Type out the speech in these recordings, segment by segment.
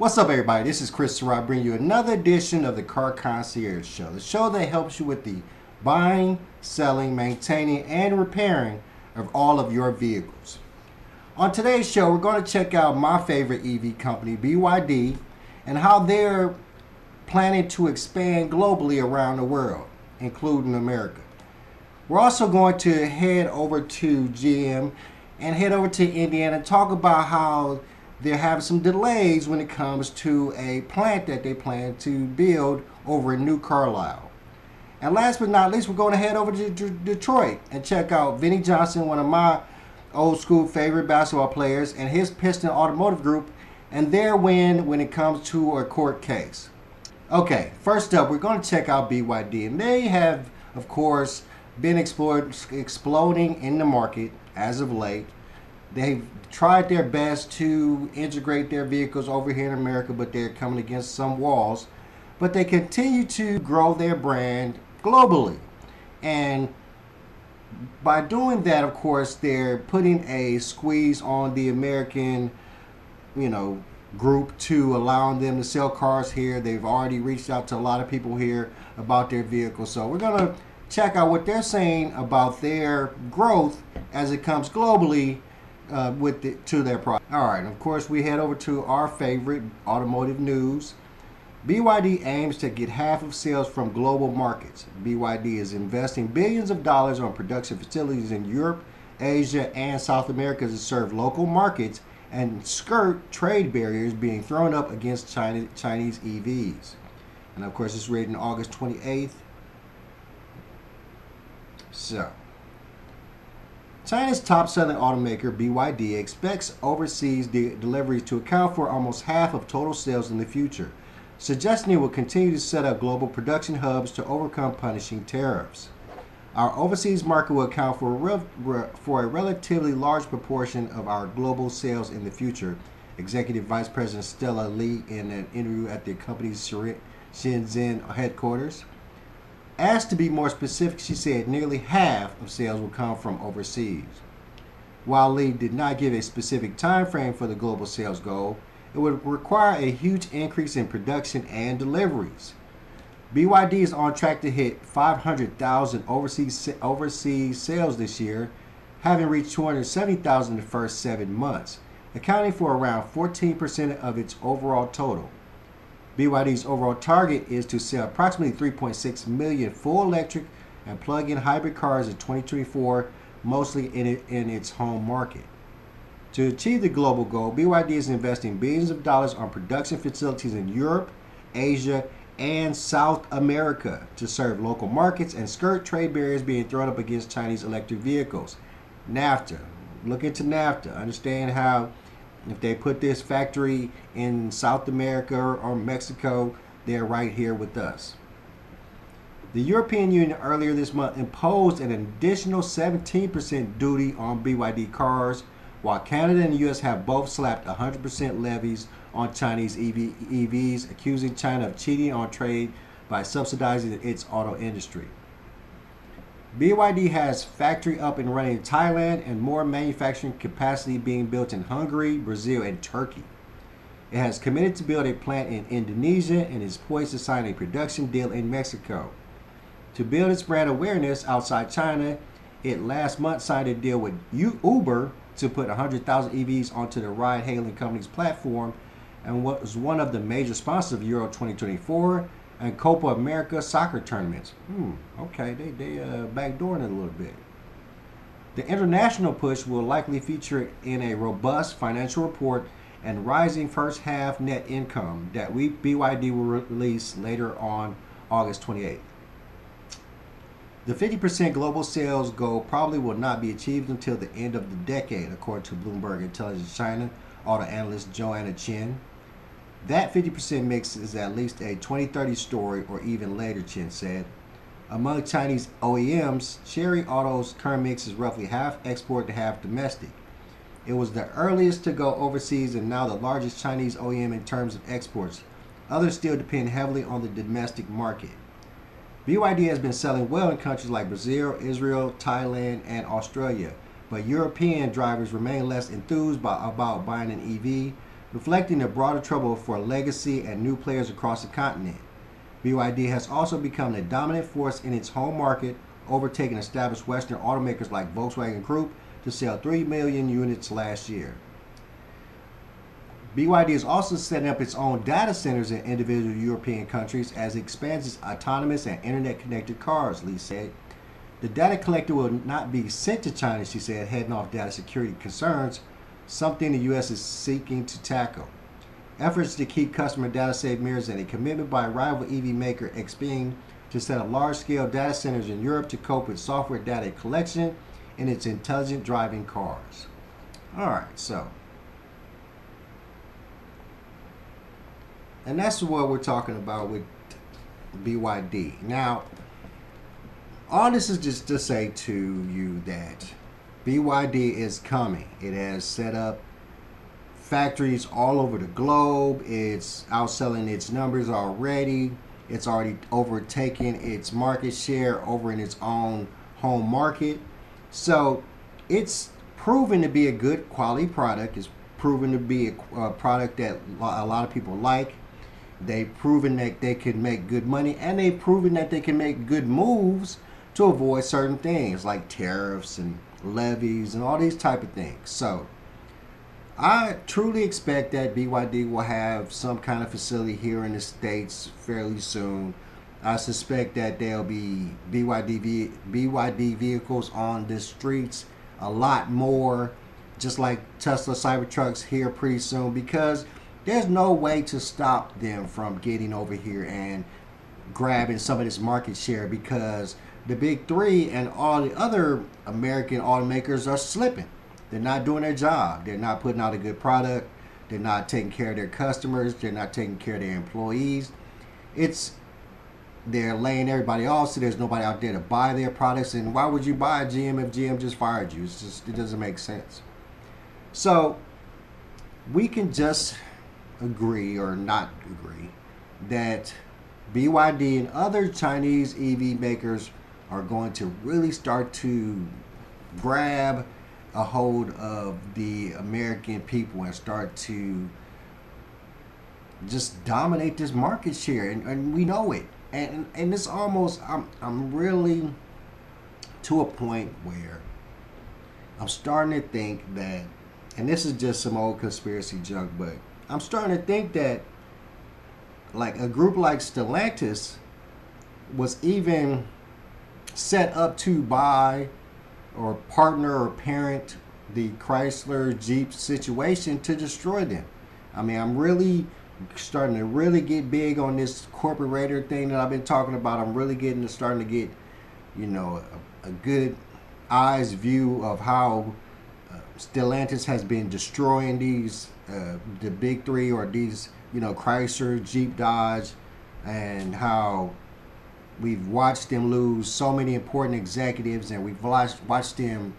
What's up, everybody? This is Chris Surratt bringing you another edition of the Car Concierge Show, the show that helps you with the buying, selling, maintaining, and repairing of all of your vehicles. On today's show, we're going to check out my favorite EV company, BYD, and how they're planning to expand globally around the world, including America. We're also going to head over to GM and head over to Indiana and talk about how they're having some delays when it comes to a plant that they plan to build over in New Carlisle. And last but not least, we're going to head over to Detroit and check out Vinnie Johnson, one of my old school favorite basketball players, and his Piston Automotive Group and their win when it comes to a court case. Okay, first up, we're going to check out BYD, and they have, of course, been exploding in the market as of late. They've tried their best to integrate their vehicles over here in America, but they're coming against some walls. But they continue to grow their brand globally. And by doing that, of course, they're putting a squeeze on the American, group to allowing them to sell cars here. They've already reached out to a lot of people here about their vehicles. So we're going to check out what they're saying about their growth as it comes globally to their product. All right, and of course we head over to our favorite automotive news. BYD aims to get half of sales from global markets. BYD is investing billions of dollars on production facilities in Europe, Asia, and South America to serve local markets and skirt trade barriers being thrown up against Chinese EVs. And of course it's written August 28th. So, China's top-selling automaker BYD expects overseas deliveries to account for almost half of total sales in the future, suggesting it will continue to set up global production hubs to overcome punishing tariffs. Our overseas market will account for a relatively large proportion of our global sales in the future, Executive Vice President Stella Li in an interview at the company's Shenzhen headquarters. Asked to be more specific, she said nearly half of sales will come from overseas. While Lee did not give a specific time frame for the global sales goal, it would require a huge increase in production and deliveries. BYD is on track to hit 500,000 overseas sales this year, having reached 270,000 in the first 7 months, accounting for around 14% of its overall total. BYD's overall target is to sell approximately 3.6 million full electric and plug-in hybrid cars in 2024, mostly in its home market. To achieve the global goal, BYD is investing billions of dollars on production facilities in Europe, Asia, and South America to serve local markets and skirt trade barriers being thrown up against Chinese electric vehicles. NAFTA. Look into NAFTA. Understand how if they put this factory in South America or Mexico, they're right here with us. The European Union earlier this month imposed an additional 17% duty on BYD cars, while Canada and the US have both slapped 100% levies on Chinese EVs, accusing China of cheating on trade by subsidizing its auto industry. BYD has factory up and running in Thailand and more manufacturing capacity being built in Hungary, Brazil, and Turkey. It has committed to build a plant in Indonesia and is poised to sign a production deal in Mexico. To build its brand awareness outside China, it last month signed a deal with Uber to put 100,000 EVs onto the ride-hailing company's platform and was one of the major sponsors of Euro 2024 and Copa America soccer tournaments. Okay, they backdooring it a little bit. The international push will likely feature in a robust financial report and rising first half net income that BYD will release later on August 28th. The 50% global sales goal probably will not be achieved until the end of the decade, according to Bloomberg Intelligence China auto analyst Joanna Chen. That 50% mix is at least a 2030 story or even later, Chen said. Among Chinese OEMs, Chery Auto's current mix is roughly half export to half domestic. It was the earliest to go overseas and now the largest Chinese OEM in terms of exports. Others still depend heavily on the domestic market. BYD has been selling well in countries like Brazil, Israel, Thailand, and Australia, but European drivers remain less enthused about buying an EV, reflecting the broader trouble for legacy and new players across the continent. BYD has also become a dominant force in its home market, overtaking established Western automakers like Volkswagen Group to sell 3 million units last year. BYD is also setting up its own data centers in individual European countries as it expands its autonomous and internet-connected cars, Lee said. The data collected will not be sent to China, she said, heading off data security concerns, something the U.S. is seeking to tackle. Efforts to keep customer data safe mirrors and a commitment by rival EV maker XPeng to set up large-scale data centers in Europe to cope with software data collection in its intelligent driving cars. All right, so. And that's what we're talking about with BYD. Now, all this is just to say to you that BYD is coming. It has set up factories all over the globe. It's outselling its numbers already. It's already overtaken its market share over in its own home market. So it's proven to be a good quality product. It's proven to be a product that a lot of people like. They've proven that they can make good money, and they've proven that they can make good moves to avoid certain things like tariffs and levies and all these type of things. So I truly expect that BYD will have some kind of facility here in the States fairly soon. I suspect that there'll be BYD vehicles on the streets a lot more, just like Tesla Cybertrucks here pretty soon, because there's no way to stop them from getting over here and grabbing some of this market share, because the big three and all the other American automakers are slipping. They're not doing their job. They're not putting out a good product. They're not taking care of their customers. They're not taking care of their employees. They're laying everybody off, so there's nobody out there to buy their products. And why would you buy GM if GM just fired you? It doesn't make sense. So we can just agree or not agree that BYD and other Chinese EV makers are going to really start to grab a hold of the American people and start to just dominate this market share, and we know it. And it's almost, I'm really to a point where I'm starting to think that, and this is just some old conspiracy junk, but I'm starting to think that like a group like Stellantis was even set up to buy or partner or parent the Chrysler Jeep situation to destroy them. I mean, I'm really starting to really get big on this corporate raider thing that I've been talking about. I'm really starting to get, a good eyes view of how Stellantis has been destroying these the big three, or these, Chrysler, Jeep, Dodge, and how we've watched them lose so many important executives, and we've watched them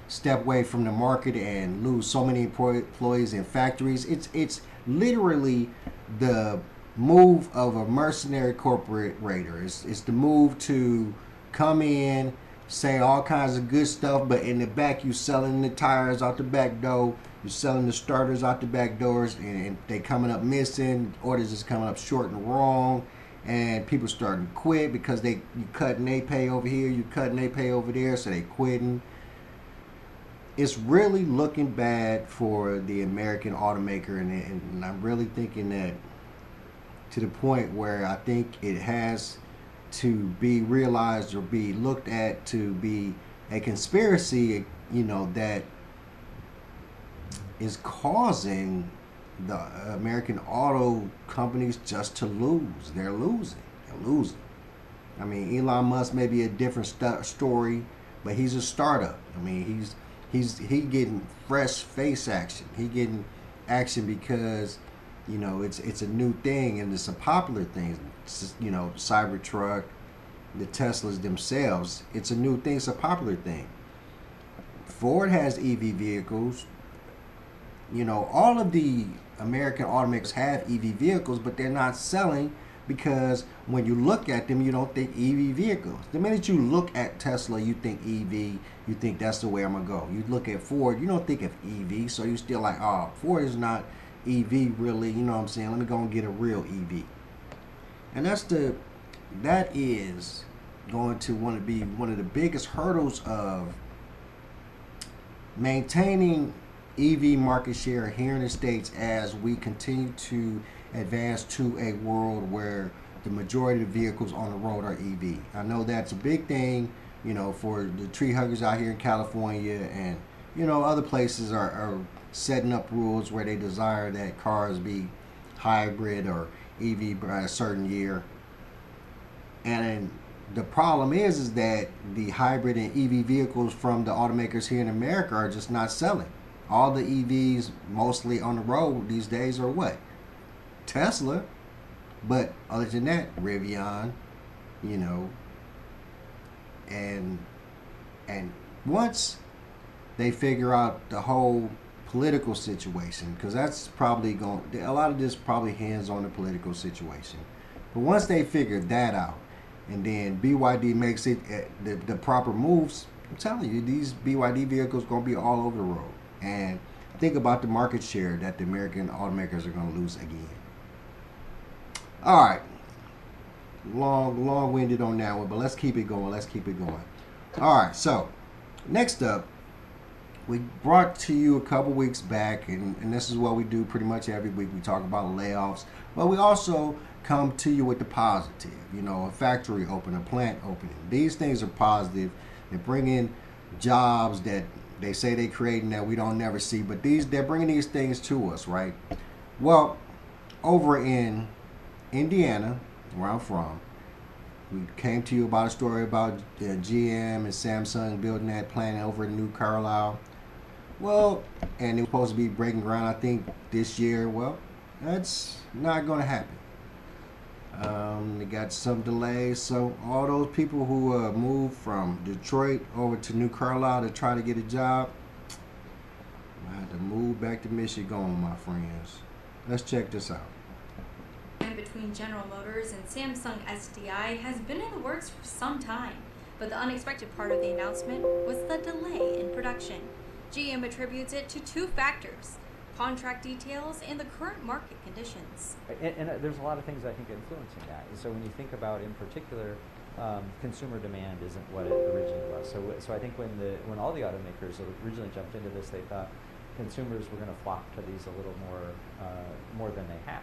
step away from the market and lose so many employees in factories. It's literally the move of a mercenary corporate raider. It's the move to come in, say all kinds of good stuff, but in the back you selling the tires out the back door, you're selling the starters out the back doors, and they coming up missing, orders is coming up short and wrong, and people starting to quit because you cut and they pay over here, you cut and they pay over there, so they quitting. It's really looking bad for the American automaker, and I'm really thinking that to the point where I think it has to be realized or be looked at to be a conspiracy, that is causing the American auto companies just to lose. They're losing. I mean, Elon Musk may be a different story, but he's a startup. I mean, he's getting fresh face action. He getting action because it's a new thing, and it's a popular thing. It's, Cybertruck, the Teslas themselves. It's a new thing. It's a popular thing. Ford has EV vehicles. All of the American automakers have EV vehicles, but they're not selling because when you look at them, you don't think EV vehicles. The minute you look at Tesla, you think EV, you think that's the way I'm going to go. You look at Ford, you don't think of EV, so you're still like, oh, Ford is not EV really, you know what I'm saying? Let me go and get a real EV. And that is going to want to be one of the biggest hurdles of maintaining EV market share here in the States as we continue to advance to a world where the majority of the vehicles on the road are EV. I know that's a big thing, you know, for the tree huggers out here in California, and, you know, other places are setting up rules where they desire that cars be hybrid or EV by a certain year. And the problem is that the hybrid and EV vehicles from the automakers here in America are just not selling. All the EVs mostly on the road these days are what? Tesla. But other than that, Rivian, you know, and once they figure out the whole political situation, because that's probably going, a lot of this probably hangs on the political situation. But once they figure that out, and then BYD makes it the proper moves, I'm telling you, these BYD vehicles going to be all over the road. And think about the market share that the American automakers are going to lose again. All right, long-winded on that one, but let's keep it going. All right, so next up, we brought to you a couple weeks back, and this is what we do pretty much every week. We talk about layoffs, but we also come to you with the positive. You know, a factory opening, a plant opening. These things are positive. They bring in jobs that they say they creating that we don't never see, but they're bringing these things to us, right? Well, over in Indiana, where I'm from, we came to you about a story about GM and Samsung building that plant over in New Carlisle. Well, and it was supposed to be breaking ground, I think, this year. Well, that's not going to happen. They got some delays, so all those people who moved from Detroit over to New Carlisle to try to get a job, I had to move back to Michigan, my friends. Let's check this out. Between General Motors and Samsung SDI has been in the works for some time, but the unexpected part of the announcement was the delay in production. GM attributes it to two factors: contract details and the current market conditions. And there's a lot of things I think influencing that. And so when you think about, in particular, consumer demand isn't what it originally was. So I think when all the automakers originally jumped into this, they thought consumers were going to flock to these a little more than they have.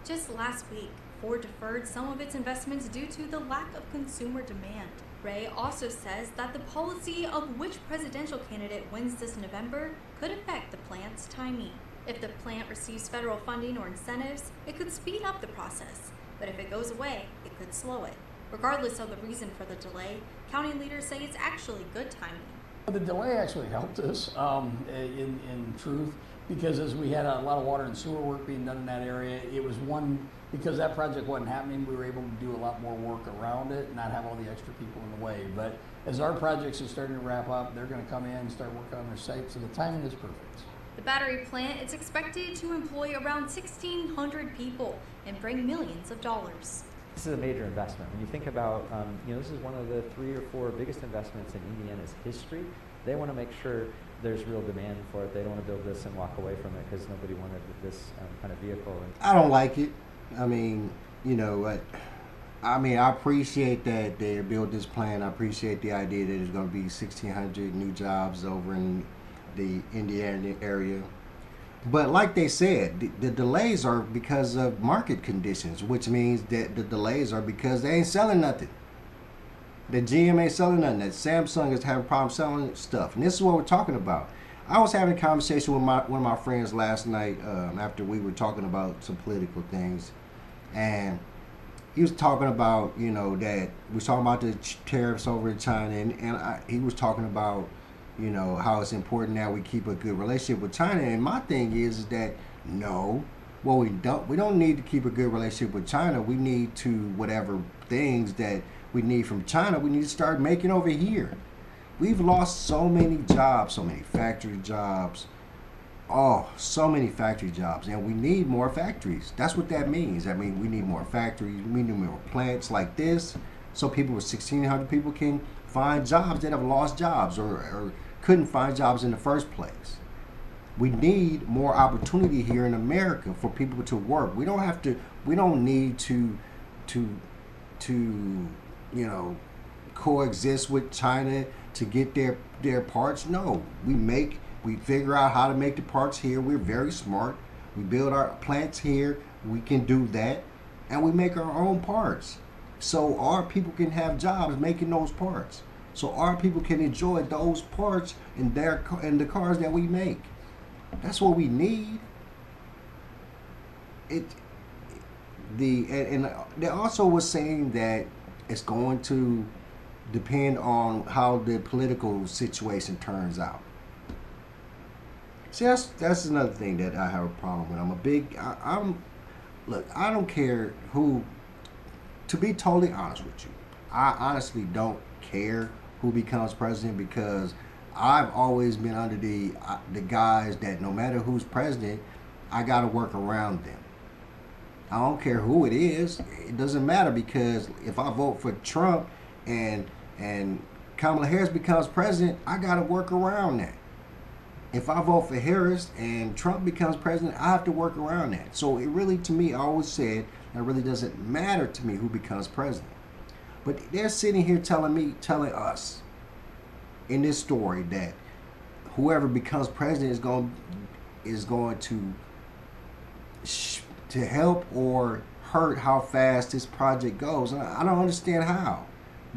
Just last week, Ford deferred some of its investments due to the lack of consumer demand. Ray also says that the policy of which presidential candidate wins this November could affect the plant's timing. If the plant receives federal funding or incentives, it could speed up the process. But if it goes away, it could slow it. Regardless of the reason for the delay, county leaders say it's actually good timing. The delay actually helped us in truth, because as we had a lot of water and sewer work being done in that area, it was because that project wasn't happening, we were able to do a lot more work around it and not have all the extra people in the way. But as our projects are starting to wrap up, they're going to come in and start working on their site, so the timing is perfect. The battery plant is expected to employ around 1,600 people and bring millions of dollars. This is a major investment. When you think about, this is one of the 3 or 4 biggest investments in Indiana's history. They want to make sure there's real demand for it. They don't want to build this and walk away from it because nobody wanted this kind of vehicle. I don't like it. I mean, I appreciate that they built this plant. I appreciate the idea that there's going to be 1,600 new jobs over in the Indiana area. But like they said, the delays are because of market conditions, which means that the delays are because they ain't selling nothing. The GM ain't selling nothing. That Samsung is having problems selling stuff. And this is what we're talking about. I was having a conversation with one of my friends last night after we were talking about some political things. And he was talking about, that we was talking about the tariffs over in China. And he was talking about, how it's important that we keep a good relationship with China. And my thing is that no, well, we don't need to keep a good relationship with China. We need to, whatever things that we need from China, we need to start making over here. We've lost so many jobs, so many factory jobs. Oh, so many factory jobs. And we need more factories. That's what that means. I mean, we need more factories. We need more plants like this, so people with 1,600 people can find jobs that have lost jobs or couldn't find jobs in the first place. We need more opportunity here in America for people to work. We don't need to coexist with China to get their parts. No, we figure out how to make the parts here. We're very smart. We build our plants here. We can do that, and we make our own parts. So our people can have jobs making those parts. So our people can enjoy those parts in the cars that we make. That's what we need. And they also was saying that it's going to depend on how the political situation turns out. See, that's another thing that I have a problem with. Look, I don't care who. To be totally honest with you, I honestly don't care who becomes president, because I've always been under the guise that no matter who's president, I got to work around them. I don't care who it is. It doesn't matter, because if I vote for Trump and Kamala Harris becomes president, I got to work around that. If I vote for Harris and Trump becomes president, I have to work around that. So it really, to me, I always said, it really doesn't matter to me who becomes president. But they're sitting here telling us in this story that whoever becomes president is going to help or hurt how fast this project goes. And I don't understand how.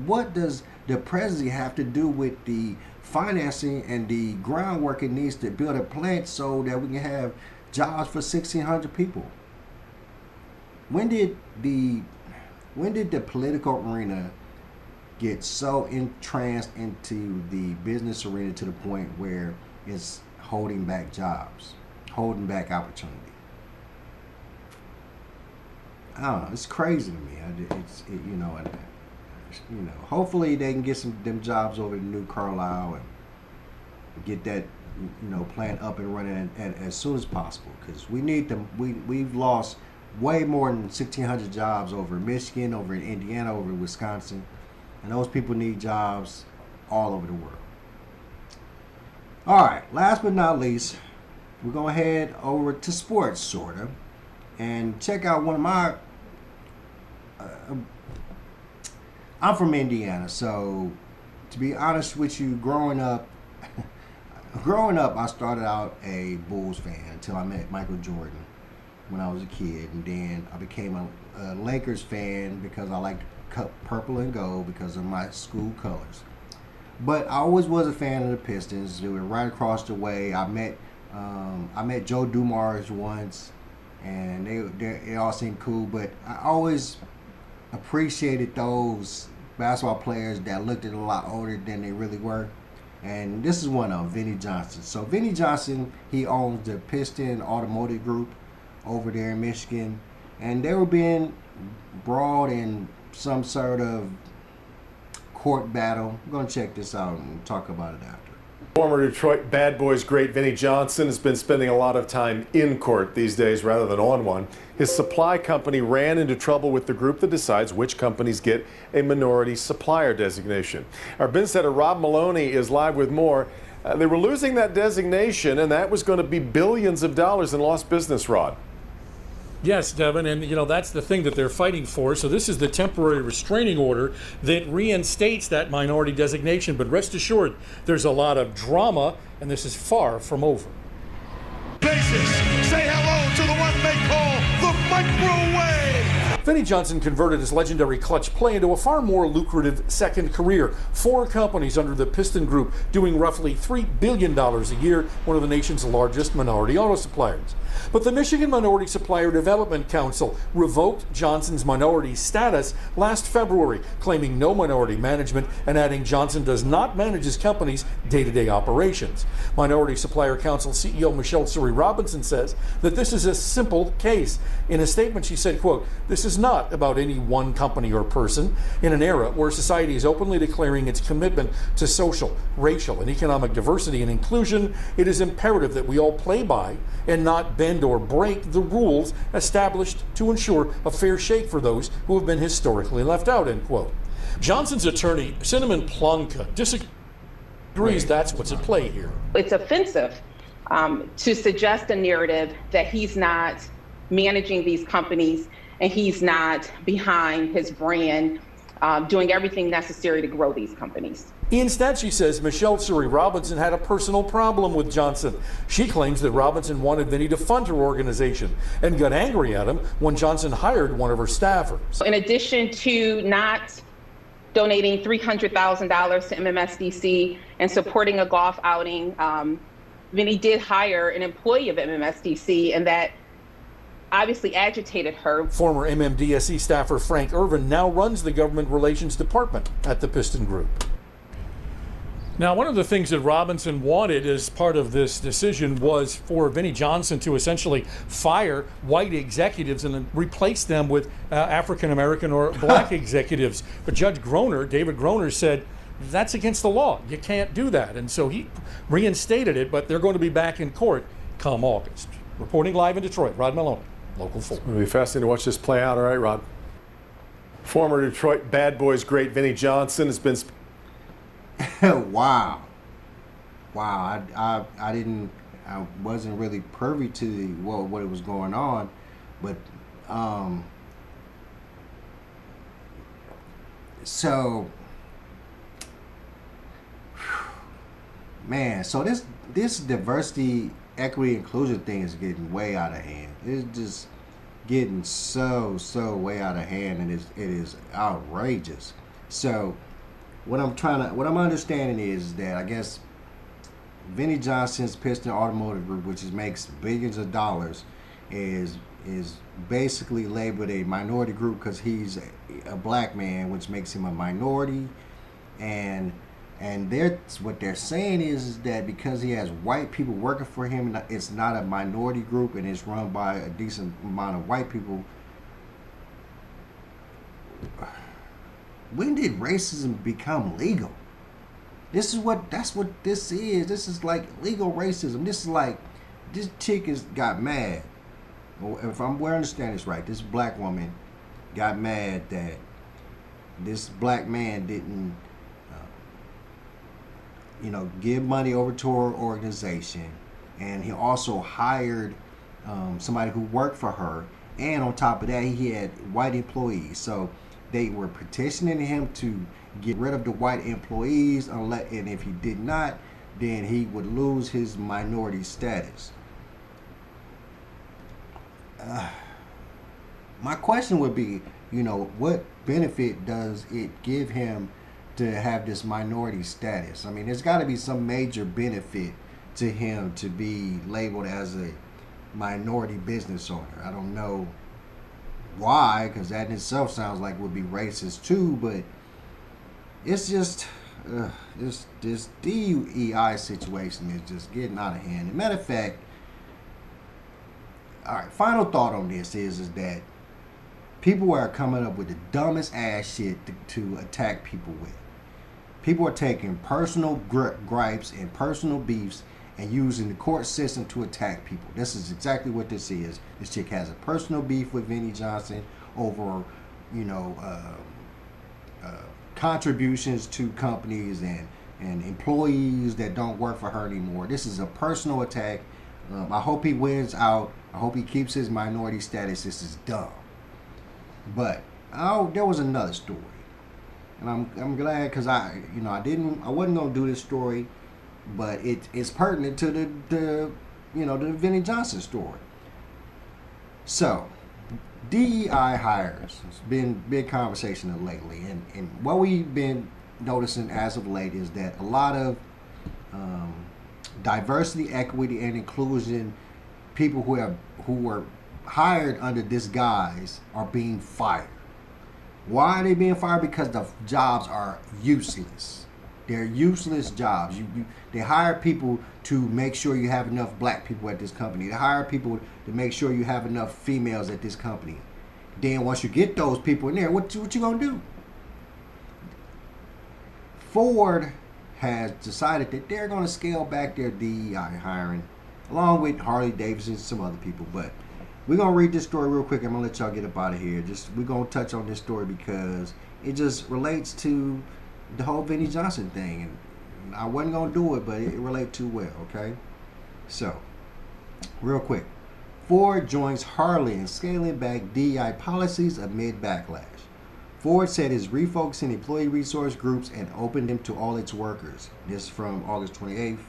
What does the presidency have to do with the financing and the groundwork it needs to build a plant so that we can have jobs for 1,600 people? When did the political arena get so entranced into the business arena to the point where it's holding back jobs, holding back opportunity? I don't know. It's crazy to me. Hopefully they can get them jobs over in New Carlisle and get that plant up and running as soon as possible, because we need them. We've lost way more than 1,600 jobs over in Michigan, over in Indiana, over in Wisconsin, and those people need jobs all over the world. All right, last but not least, we're going to head over to sports, sort of, and check out one of my... I'm from Indiana, so to be honest with you, growing up, I started out a Bulls fan until I met Michael Jordan when I was a kid, and then I became a Lakers fan because I liked purple and gold because of my school colors. But I always was a fan of the Pistons. They were right across the way. I met Joe Dumars once, and they all seemed cool. But I always appreciated those basketball players that looked a lot older than they really were. And this is one of them, Vinnie Johnson. So Vinnie Johnson, he owns the Piston Automotive Group over there in Michigan, and they were being brought in some sort of court battle. I'm going to check this out and talk about it after. Former Detroit Bad Boys great Vinnie Johnson has been spending a lot of time in court these days rather than on one. His supply company ran into trouble with the group that decides which companies get a minority supplier designation. Our bin setter Rob Maloney is live with more. They were losing that designation, and that was going to be billions of dollars in lost business, Rod. Yes, Devin, and that's the thing that they're fighting for. So this is the temporary restraining order that reinstates that minority designation. But rest assured, there's a lot of drama, and this is far from over. Basis, say hello to the one they call the microwave. Vinnie Johnson converted his legendary clutch play into a far more lucrative second career. 4 companies under the Piston Group doing roughly $3 billion a year, one of the nation's largest minority auto suppliers. But the Michigan Minority Supplier Development Council revoked Johnson's minority status last February, claiming no minority management and adding Johnson does not manage his company's day-to-day operations. Minority Supplier Council CEO Michelle Suri Robinson says that this is a simple case. In a statement, she said, quote, "This is not about any one company or person. In an era where society is openly declaring its commitment to social, racial, and economic diversity and inclusion, it is imperative that we all play by and not bend or break the rules established to ensure a fair shake for those who have been historically left out," end quote. Johnson's attorney, Cinnamon Plonka, disagrees that's what's at play here. It's offensive to suggest a narrative that he's not managing these companies and he's not behind his brand, doing everything necessary to grow these companies. Instead, she says Michelle Suri Robinson had a personal problem with Johnson. She claims that Robinson wanted Vinnie to fund her organization and got angry at him when Johnson hired one of her staffers. In addition to not donating $300,000 to MMSDC and supporting a golf outing, Vinnie did hire an employee of MMSDC, and that obviously agitated her. Former MMDSC staffer Frank Irvin now runs the government relations department at the Piston Group. Now, one of the things that Robinson wanted as part of this decision was for Vinnie Johnson to essentially fire white executives and then replace them with African American or black executives. But Judge Groner, David Groner, said that's against the law. You can't do that. And so he reinstated it, but they're going to be back in court come August. Reporting live in Detroit, Rod Maloney, Local 4. It'll be fascinating to watch this play out. All right, Rod. Former Detroit Bad Boys great Vinnie Johnson has been... Wow. I wasn't really privy to what it was going on, but so man, so this diversity, equity, inclusion thing is getting way out of hand. It's just getting so way out of hand, and it is outrageous. So what I'm understanding is that I guess Vinnie Johnson's Piston Automotive Group, which makes billions of dollars, is basically labeled a minority group because he's a black man, which makes him a minority. And what they're saying is that because he has white people working for him, it's not a minority group and it's run by a decent amount of white people. When did racism become legal? That's what this is. This is like legal racism. This is like, this chick got mad. If we understand this right, this black woman got mad that this black man didn't, give money over to her organization, and he also hired somebody who worked for her, and on top of that, he had white employees. So they were petitioning him to get rid of the white employees, and if he did not, then he would lose his minority status. My question would be, what benefit does it give him to have this minority status? I mean, there's got to be some major benefit to him to be labeled as a minority business owner. I don't know why, because that in itself sounds like would be racist too, but it's just this DEI situation is just getting out of hand. As a matter of fact, all right, final thought on this is that people are coming up with the dumbest ass shit to attack people with. People are taking personal gripes and personal beefs and using the court system to attack people. This is exactly what this is. This chick has a personal beef with Vinnie Johnson over, contributions to companies and employees that don't work for her anymore. This is a personal attack. I hope he wins out. I hope he keeps his minority status. This is dumb. But there was another story, and I'm glad because I wasn't gonna do this story, but it's pertinent to the Vinnie Johnson story. So DEI hires. It's been big conversation lately, and what we've been noticing as of late is that a lot of diversity, equity, and inclusion people who were hired under this guise are being fired. Why are they being fired? Because the jobs are useless. They're useless jobs. They hire people to make sure you have enough black people at this company. They hire people to make sure you have enough females at this company. Then once you get those people in there, what you gonna do? Ford has decided that they're gonna scale back their DEI hiring, along with Harley Davidson and some other people. But we're gonna read this story real quick. I'm gonna let y'all get up out of here. We're gonna touch on this story because it just relates to the whole Vinnie Johnson thing, and I wasn't gonna do it, but it relates too well. Okay. So, real quick, Ford joins Harley in scaling back DEI policies amid backlash. Ford said it's refocusing employee resource groups and opened them to all its workers. This is from August 28th,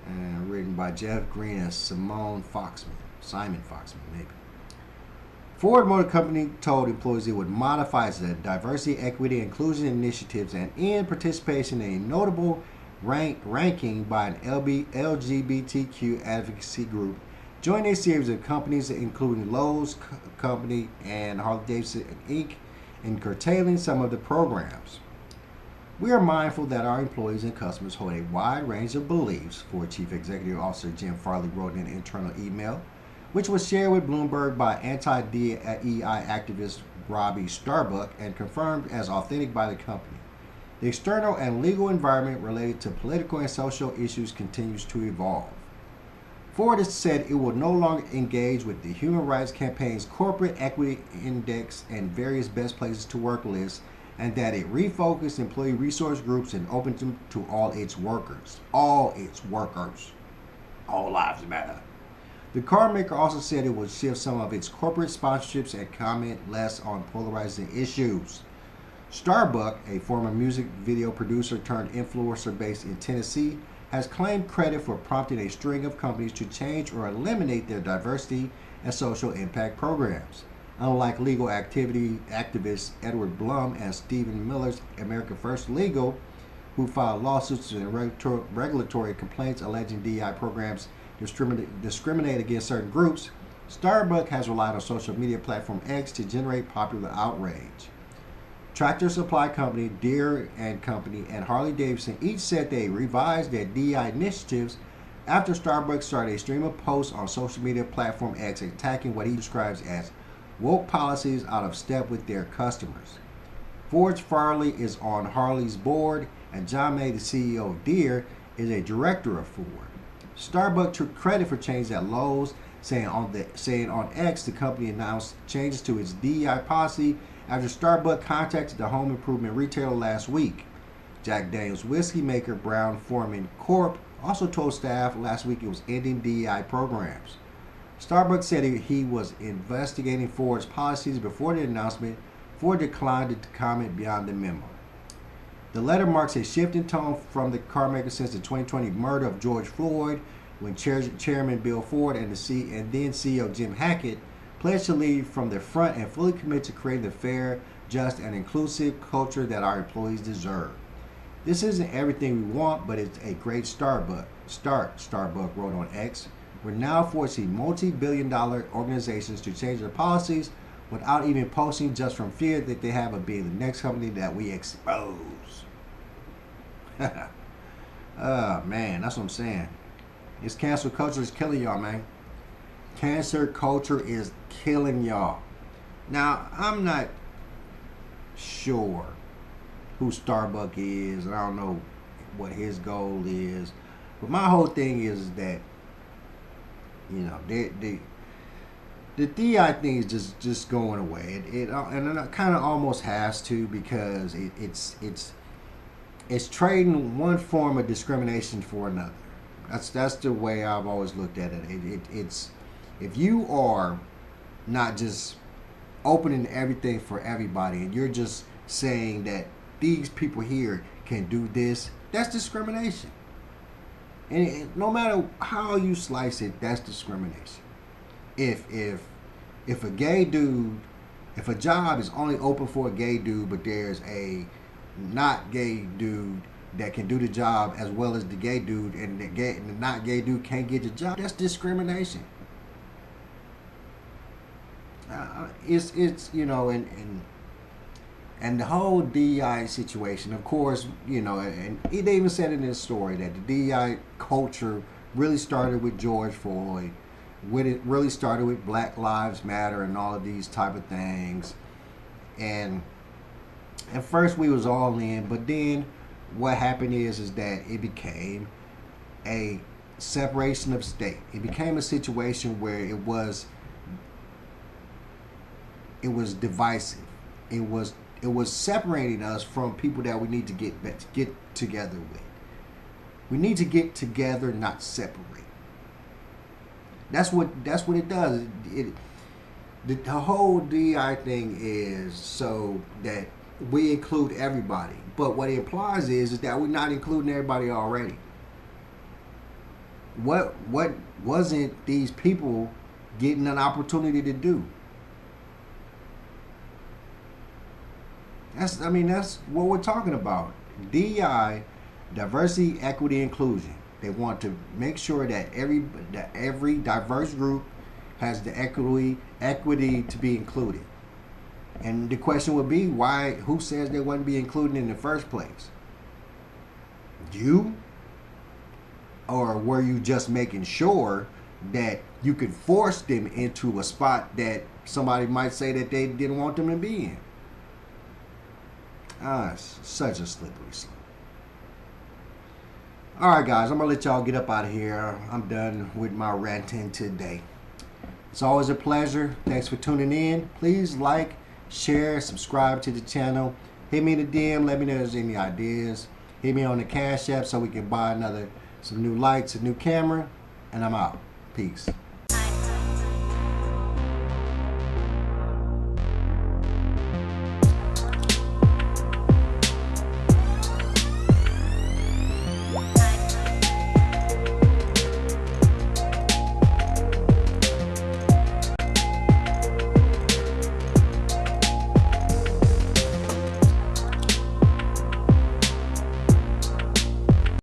and written by Jeff Green and Simon Foxman, maybe. Ford Motor Company told employees it would modify its diversity, equity, inclusion initiatives and end participation in a notable ranking by an LGBTQ advocacy group, joining a series of companies including Lowe's Company and Harley-Davidson Inc. in curtailing some of the programs. We are mindful that our employees and customers hold a wide range of beliefs, Ford Chief Executive Officer Jim Farley wrote in an internal email, which was shared with Bloomberg by anti-DEI activist Robbie Starbuck and confirmed as authentic by the company. The external and legal environment related to political and social issues continues to evolve. Ford has said it will no longer engage with the Human Rights Campaign's Corporate Equity Index and various best places to work lists, and that it refocused employee resource groups and opened them to all its workers. All its workers. All lives matter. The car maker also said it would shift some of its corporate sponsorships and comment less on polarizing issues. Starbuck, a former music video producer turned influencer based in Tennessee, has claimed credit for prompting a string of companies to change or eliminate their diversity and social impact programs. Unlike legal activists Edward Blum and Stephen Miller's America First Legal, who filed lawsuits and regulatory complaints alleging DEI programs discriminate against certain groups, Starbucks has relied on social media platform X to generate popular outrage. Tractor Supply Company, Deere & Company, and Harley-Davidson each said they revised their DEI initiatives after Starbucks started a stream of posts on social media platform X attacking what he describes as woke policies out of step with their customers. Ford's Farley is on Harley's board, and John May, the CEO of Deere, is a director of Ford. Starbucks took credit for changes at Lowe's, saying on X the company announced changes to its DEI policy after Starbucks contacted the home improvement retailer last week. Jack Daniel's whiskey maker Brown-Forman Corp. also told staff last week it was ending DEI programs. Starbucks said he was investigating Ford's policies before the announcement. Ford declined to comment beyond the memo. The letter marks a shift in tone from the carmaker since the 2020 murder of George Floyd, when Chairman Bill Ford and then CEO Jim Hackett pledged to lead from the front and fully commit to creating the fair, just, and inclusive culture that our employees deserve. This isn't everything we want, but it's a great start, Starbucks wrote on X. We're now forcing multi-billion-dollar organizations to change their policies without even posting, just from fear that they have of being the next company that we expose. Oh, man, that's what I'm saying. This cancel culture is killing y'all, man. Cancer culture is killing y'all. Now, I'm not sure who Starbuck is, and I don't know what his goal is, but my whole thing is that, you know, the DEI thing is just going away. It kind of almost has to, because it's trading one form of discrimination for another. That's the way I've always looked at it. It's if you are not just opening everything for everybody and you're just saying that these people here can do this, that's discrimination. And no matter how you slice it, that's discrimination. If a gay dude, if a job is only open for a gay dude, but there's a not gay dude that can do the job as well as the gay dude, and the not gay dude can't get the job, that's discrimination. It's you know, and the whole DEI situation, of course, you know, and they even said in this story that the DEI culture really started with George Floyd. It really started with Black Lives Matter and all of these type of things. And at first we was all in, but then what happened is that it became a separation of state. It became a situation where it was divisive. It was separating us from people that we need to get together with. We need to get together, not separate. That's what it does. The whole DEI thing is so that we include everybody. But what it implies is that we're not including everybody already. What wasn't these people getting an opportunity to do? That's what we're talking about. DEI, diversity, equity, inclusion. They want to make sure that every diverse group has the equity to be included. And the question would be, who says they wouldn't be included in the first place? You? Or were you just making sure that you could force them into a spot that somebody might say that they didn't want them to be in? It's such a slippery slope. All right, guys, I'm going to let y'all get up out of here. I'm done with my ranting today. It's always a pleasure. Thanks for tuning in. Please like, share, subscribe to the channel. Hit me in the DM. Let me know if there's any ideas. Hit me on the Cashapp so we can buy some new lights, a new camera, and I'm out. Peace.